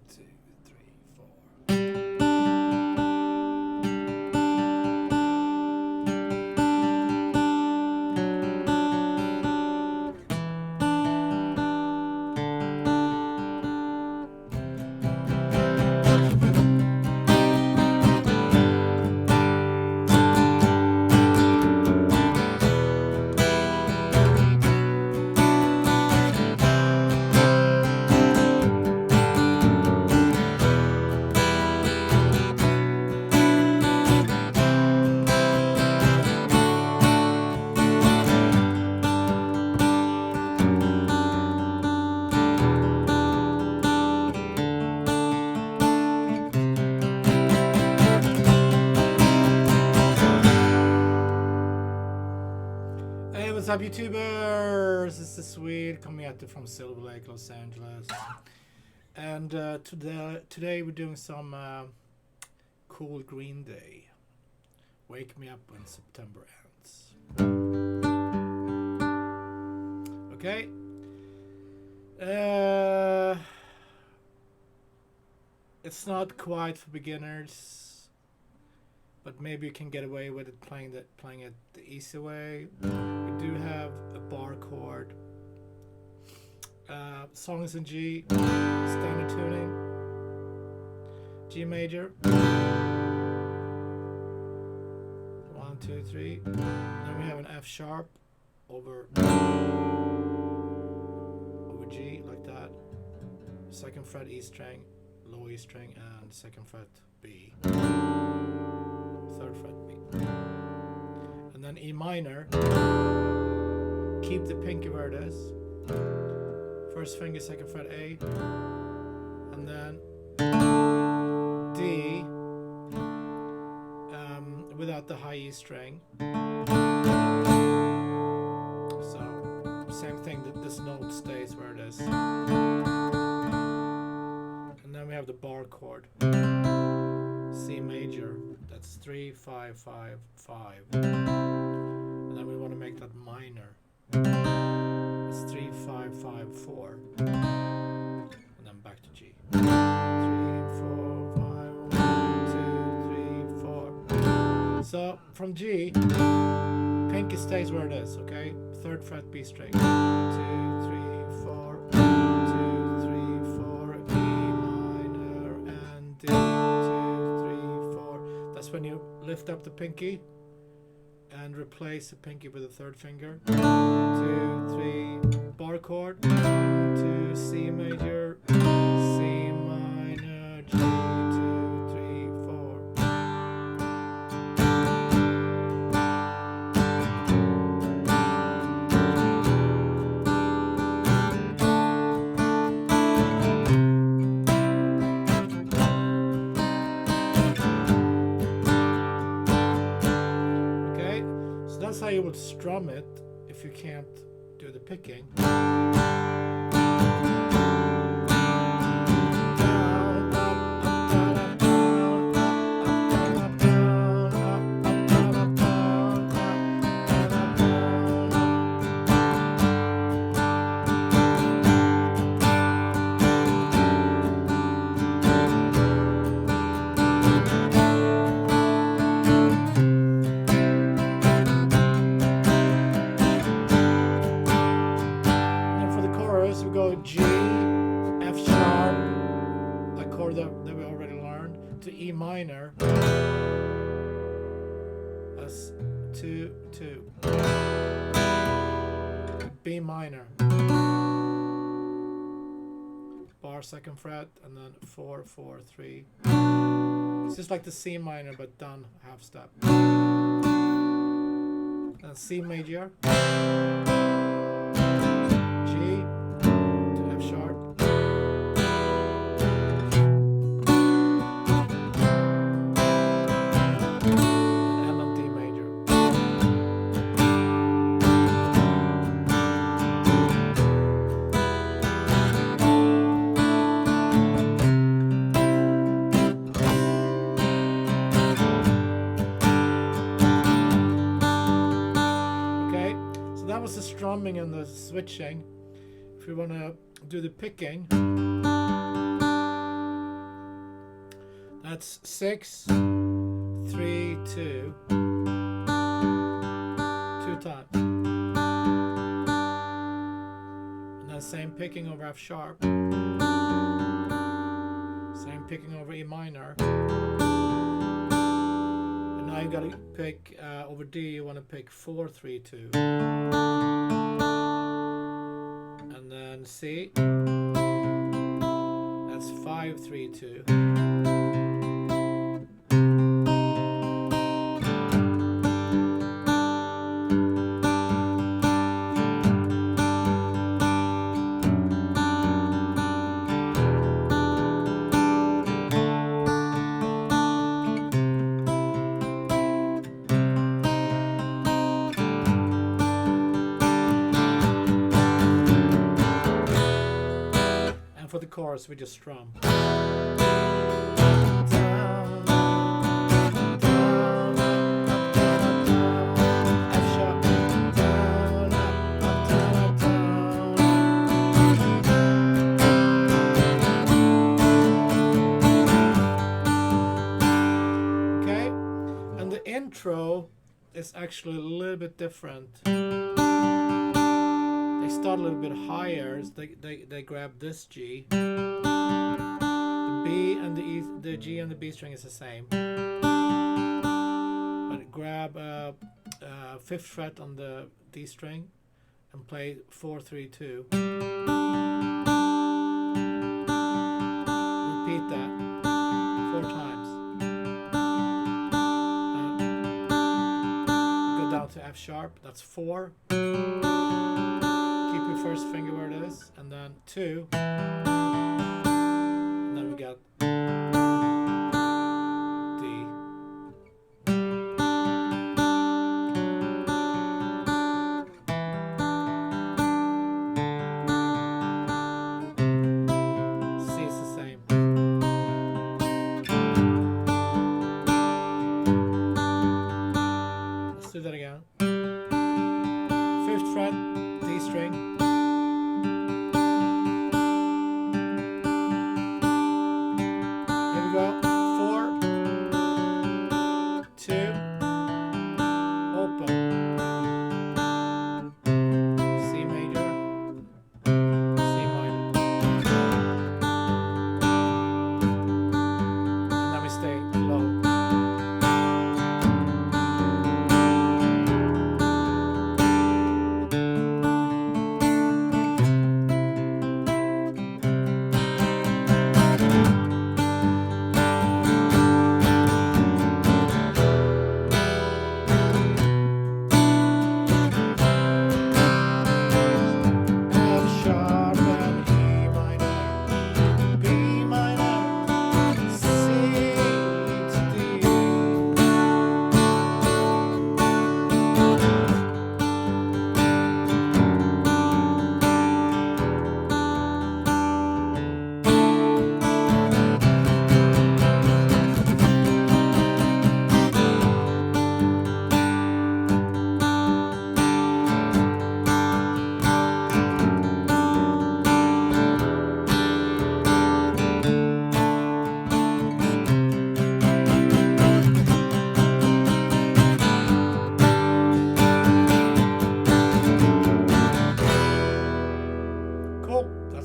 2, 3, 4. What's up, YouTubers? This is Swede coming at you from Silver Lake, Los Angeles. And today we're doing some cool Green Day. Wake Me Up When September Ends. Okay. It's not quite for beginners, but maybe you can get away with it playing it the easy way. We do have a bar chord. Song is in G, standard tuning. G major. 1, 2, 3. Then we have an F sharp over G like that. Second fret E string, low E string, and second fret B. Third fret B. And then E minor. Keep the pinky where it is. First finger, second fret A. And then D without the high E string. So same thing, that this note stays where it is. And then we have the bar chord. C major, that's 3, 5, 5, 5. And then we want to make that minor. It's 3, 5, 5, 4. And then back to G. 3, 4, 5, 1, 2, 3, 4. So from G, pinky stays where it is, okay? Third fret B string. 2, 3, 4. 1, 2, 3, 4. E minor and D. 2, 3, 4. That's when you lift up the pinky and replace the pinky with the third finger. 2, 3, bar chord. 2, C major, C minor, G, 2, 3, 4. Okay, so that's how you would strum it if you can't do the picking. G, F sharp, a chord that we already learned, to E minor. That's 2, 2. B minor. Bar second fret, and then 4, 4, 3. It's just like the C minor, but done half step. And C major. G. Sharp. And on D major. Okay, so that was the strumming and the switching. If we want to do the picking, that's 6, 3, 2. 2 times. And then same picking over F sharp. Same picking over E minor. And now you gotta pick over D, you wanna pick 4, 3, 2. And then C. That's 5, 3, 2. For the chorus, we just strum. Okay, and the intro is actually a little bit different. Start a little bit higher. So they grab this G. The B and the E, the G and the B string is the same. But grab 5th fret on the D string and play 4, 3, 2. Repeat that 4 times. Go down to F sharp. That's 4. Keep your first finger where it is, and then 2, and then we got D. C is the same. Let's do that again. 5th fret, D string. Here we go. 4, 2, open. C major, C minor. And then we stay low.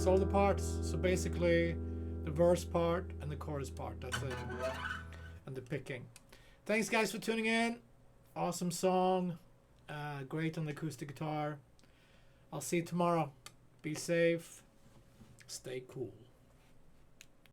All the parts. So basically the verse part and the chorus part, that's it. And the picking. Thanks guys for tuning in. Awesome song. Great on the acoustic guitar. I'll see you tomorrow. Be safe. Stay cool.